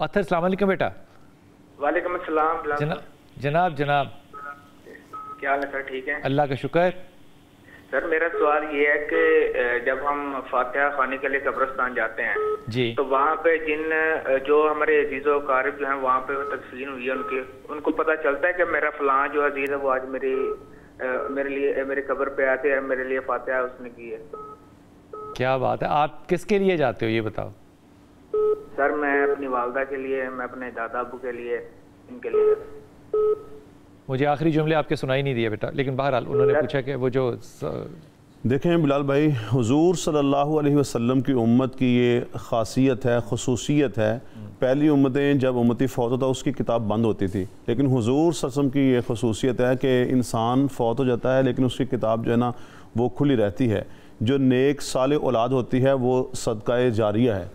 اطہر السلام علیکم بیٹا. وعلیکم السلام. جناب کیا حال ہے سر؟ ٹھیک ہے اللہ کا شکر. سر میرا سوال یہ ہے کہ جب ہم فاتحہ خوانی کے لیے قبرستان جاتے ہیں جی تو وہاں پہ جو ہمارے عزیز و اقارب جو ہیں وہاں پہ تدفین ہوئی ہے ان کو پتہ چلتا ہے کہ میرا فلاں جو عزیز ہے وہ آج میری قبر پہ آتے ہیں، میرے لیے فاتحہ اس نے کی ہے. کیا بات ہے. آپ کس کے لیے جاتے ہو یہ بتاؤ؟ سر میں اپنی والدہ کے لیے، میں اپنے دادا ابو کے لیے، ان کے لیے. مجھے آخری جملے آپ کے سنائی نہیں دیا بیٹا، لیکن بہرحال انہوں نے پوچھا کہ وہ جو دیکھیں بلال بھائی، حضور صلی اللہ علیہ وسلم کی امت کی یہ خاصیت ہے، خصوصیت ہے. پہلی امتیں جب امتی فوت ہوتا اس کی کتاب بند ہوتی تھی، لیکن حضور صلی اللہ علیہ وسلم کی یہ خصوصیت ہے کہ انسان فوت ہو جاتا ہے لیکن اس کی کتاب جو ہے نا وہ کھلی رہتی ہے. جو نیک صالح اولاد ہوتی ہے وہ صدقہ جاریہ ہے.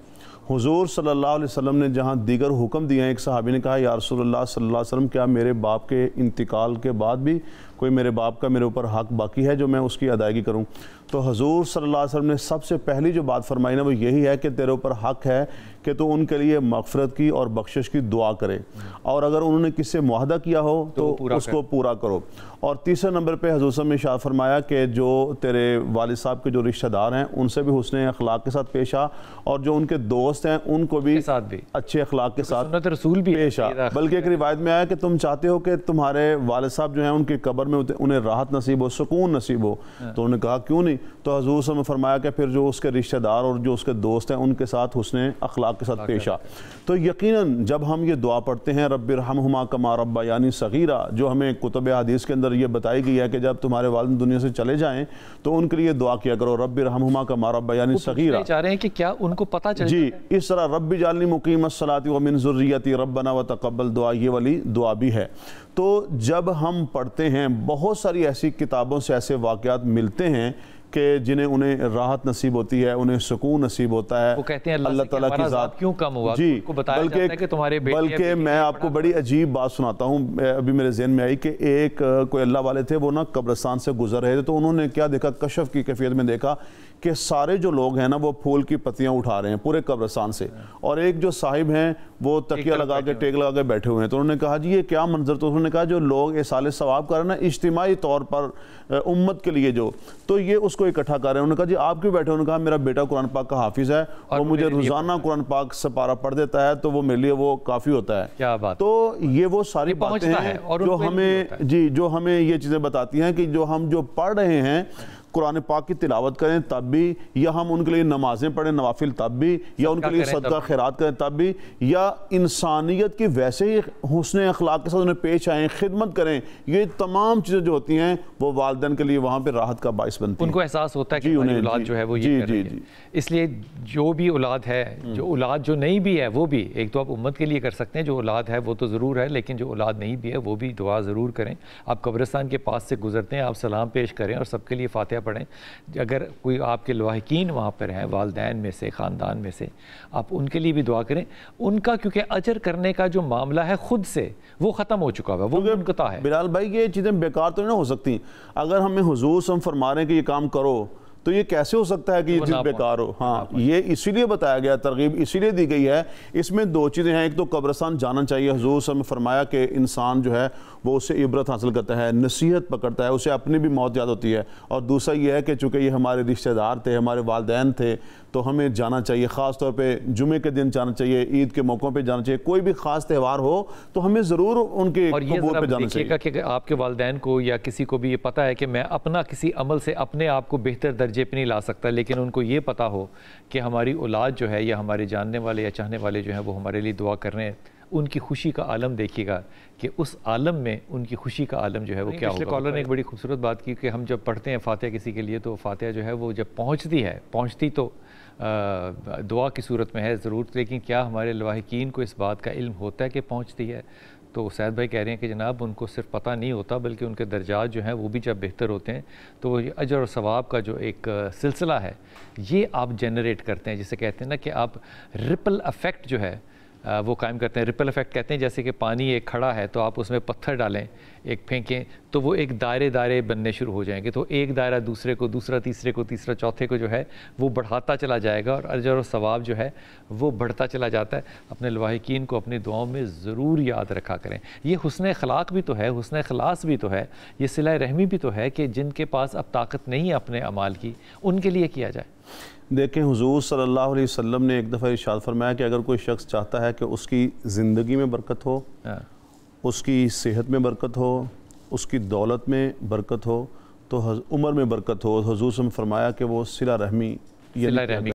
حضور صلی اللہ علیہ وسلم نے جہاں دیگر حکم دیے ہیں، ایک صحابی نے کہا یا رسول اللہ صلی اللہ علیہ وسلم کیا میرے باپ کے انتقال کے بعد بھی کوئی میرے باپ کا میرے اوپر حق باقی ہے جو میں اس کی ادائیگی کروں؟ تو حضور صلی اللہ علیہ وسلم نے سب سے پہلی جو بات فرمائی نا وہ یہی ہے کہ تیرے اوپر حق ہے کہ تو ان کے لیے مغفرت کی اور بخشش کی دعا کرے، اور اگر انہوں نے کس سے معاہدہ کیا ہو تو اس کو پورا کرو. اور تیسرے نمبر پہ حضور صلی اللہ علیہ وسلم نے ارشاد فرمایا کہ جو تیرے والد صاحب کے جو رشتہ دار ہیں ان سے بھی حسن اخلاق کے ساتھ پیش آ، اور جو ان کے دوست ہیں ان کو بھی اچھے اخلاق کے ساتھ سنت رسول بھی پیش آ. بلکہ ایک روایت میں آیا کہ تم چاہتے ہو کہ تمہارے والد صاحب جو ہیں ان کی قبر میں انہیں راحت نصیب ہو، سکون نصیب ہو. تو انہوں نے کہا کیوں نہیں؟ تو حضور صلی اللہ علیہ وسلم نے فرمایا کہ پھر جو اس کے رشتہ دار اور جو اس کے دوست ہیں ان کے ساتھ حسن اخلاق کے ساتھ پیش آ. تو یقیناً جب ہم یہ دعا پڑھتے ہیں رب ارحمہما کما ربیانی صغیرا، جو ہمیں کتب حدیث کے اندر یہ بتائی گئی ہے کہ جب تمہارے والد دنیا سے چلے جائیں تو ان کے لیے دعا کیا کرو رب ارحمہما کما ربیانی صغیرا. چاہ رہے ہیں کہ کیا ان کو پتہ چل جی اس طرح رب اجعلنی مقیم الصلاۃ ومن ذریتی ربنا وتقبل دعا، یہ والی دعا بھی ہے. تو جب ہم پڑھتے ہیں بہت ساری ایسی کتابوں سے ایسے واقعات ملتے ہیں کہ جنہیں انہیں راحت نصیب ہوتی ہے، انہیں سکون نصیب ہوتا ہے. وہ کہتے ہیں اللہ تعالیٰ کی ذات کیوں کم ہوا؟ جی بلکہ میں آپ کو بڑی عجیب بات سناتا ہوں، ابھی میرے ذہن میں آئی کہ ایک کوئی اللہ والے تھے، وہ نا قبرستان سے گزر رہے تھے تو انہوں نے کیا دیکھا، کشف کی کیفیت میں دیکھا کہ سارے جو لوگ ہیں نا وہ پھول کی پتیاں اٹھا رہے ہیں پورے قبرستان سے، اور ایک جو صاحب ہیں وہ تکیہ لگا کے ٹیک لگا کے بیٹھے ہوئے ہیں. تو انہوں نے کہا جی یہ کیا منظر؟ تو انہوں نے کہا جو لوگ اصالِ ثواب کر رہے ہیں نا اجتماعی طور پر امت کے لیے تو یہ اس کو اکٹھا کر رہے ہیں. انہوں نے کہا جی آپ کیوں بیٹھے؟ انہوں نے کہا میرا بیٹا قرآن پاک کا حافظ ہے، وہ مجھے روزانہ قرآن پاک سپارہ پڑھ دیتا ہے تو وہ میرے لیے وہ کافی ہوتا ہے. کیا بات. تو یہ وہ ساری باتیں ہیں جو ہمیں یہ چیزیں بتاتی ہیں کہ جو ہم جو پڑھ رہے ہیں قرآن پاک کی تلاوت کریں تب بھی، یا ہم ان کے لیے نمازیں پڑھیں نوافل تب بھی، یا ان کے لیے صدقہ خیرات کریں تب بھی، یا انسانیت کی ویسے ہی حسن اخلاق کے ساتھ انہیں پیش آئیں، خدمت کریں، یہ تمام چیزیں جو ہوتی ہیں وہ والدین کے لیے وہاں پہ راحت کا باعث بنتی ہیں. ان کو احساس ہوتا ہے کہ ہماری اولاد جو ہے وہ یہ کر رہی ہے. اس لیے جو بھی اولاد ہے، جو اولاد جو نہیں بھی ہے وہ بھی، ایک تو آپ امت کے لیے کر سکتے ہیں، جو اولاد ہے وہ تو ضرور ہے، لیکن جو اولاد نہیں بھی ہے وہ بھی دعا ضرور کریں. آپ قبرستان کے پاس سے گزرتے ہیں آپ سلام پیش کریں اور سب کے لیے فاتحہ پڑھیں. اگر کوئی آپ کے لواحقین وہاں پر ہیں والدین میں سے، خاندان میں سے، آپ ان کے لیے بھی دعا کریں. ان کا کیونکہ اجر کرنے کا جو معاملہ ہے خود سے وہ ختم ہو چکا ہے، وہ منقطع ہے. بلال بھائی یہ چیزیں بیکار تو نہیں ہو سکتی. اگر ہمیں حضور سے ہم فرما رہے ہیں کہ یہ کام کرو تو یہ کیسے ہو سکتا ہے کہ یہ چیز بیکار ہو؟ ہاں یہ اسی لیے بتایا گیا، ترغیب اسی لیے دی گئی ہے. اس میں دو چیزیں ہیں، ایک تو قبرستان جانا چاہیے. حضور صلی اللہ علیہ وسلم نے فرمایا کہ انسان جو ہے وہ اس سے عبرت حاصل کرتا ہے، نصیحت پکڑتا ہے، اسے اپنی بھی موت یاد ہوتی ہے. اور دوسرا یہ ہے کہ چونکہ یہ ہمارے رشتہ دار تھے، ہمارے والدین تھے، تو ہمیں جانا چاہیے. خاص طور پہ جمعے کے دن جانا چاہیے، عید کے موقعوں پہ جانا چاہیے، کوئی بھی خاص تہوار ہو تو ہمیں ضرور ان کے قبور پہ جانا چاہیے. اور یہ کہ آپ کے والدین کو یا کسی کو بھی یہ پتہ ہے کہ میں اپنا کسی عمل سے اپنے آپ کو بہتر درجے پہ نہیں لا سکتا، لیکن ان کو یہ پتہ ہو کہ ہماری اولاد جو ہے یا ہمارے جاننے والے یا چاہنے والے جو ہیں وہ ہمارے لیے دعا کر رہے ہیں. ان کی خوشی کا عالم دیکھیے گا کہ اس عالم میں ان کی خوشی کا عالم جو ہے وہ کیا ہوگا. پچھلے کالر نے ایک بڑی خوبصورت بات کی کہ ہم جب پڑھتے ہیں فاتحہ کسی کے لیے تو فاتحہ جو ہے وہ جب پہنچتی تو دعا کی صورت میں ہے ضرور، لیکن کیا ہمارے لواحقین کو اس بات کا علم ہوتا ہے کہ پہنچتی ہے؟ تو سید بھائی کہہ رہے ہیں کہ جناب ان کو صرف پتہ نہیں ہوتا بلکہ ان کے درجات جو ہیں وہ بھی جب بہتر ہوتے ہیں تو وہ اجر اور ثواب کا جو ایک سلسلہ ہے یہ آپ جنریٹ کرتے ہیں، جسے کہتے ہیں نا کہ آپ رپل افیکٹ جو ہے وہ قائم کرتے ہیں. ریپل افیکٹ کہتے ہیں جیسے کہ پانی ایک کھڑا ہے تو آپ اس میں پتھر ڈالیں, ایک پھینکیں تو وہ ایک دائرے بننے شروع ہو جائیں گے, تو ایک دائرہ دوسرے کو, دوسرا تیسرے کو, تیسرا چوتھے کو جو ہے وہ بڑھاتا چلا جائے گا, اور اجر و ثواب جو ہے وہ بڑھتا چلا جاتا ہے. اپنے لواحقین کو اپنی دعاؤں میں ضرور یاد رکھا کریں. یہ حسن اخلاق بھی تو ہے, حسن اخلاص بھی تو ہے, یہ صلہ رحمی بھی تو ہے کہ جن کے پاس اب طاقت نہیں ہے اپنے اعمال کی, ان کے لیے کیا جائے. دیکھیں حضور صلی اللہ علیہ وسلم نے ایک دفعہ ارشاد فرمایا کہ اگر کوئی شخص چاہتا ہے کہ اس کی زندگی میں برکت ہو, اس کی صحت میں برکت ہو, اس کی دولت میں برکت ہو, تو عمر میں برکت ہو. حضور سے فرمایا کہ وہ صلہ رحمی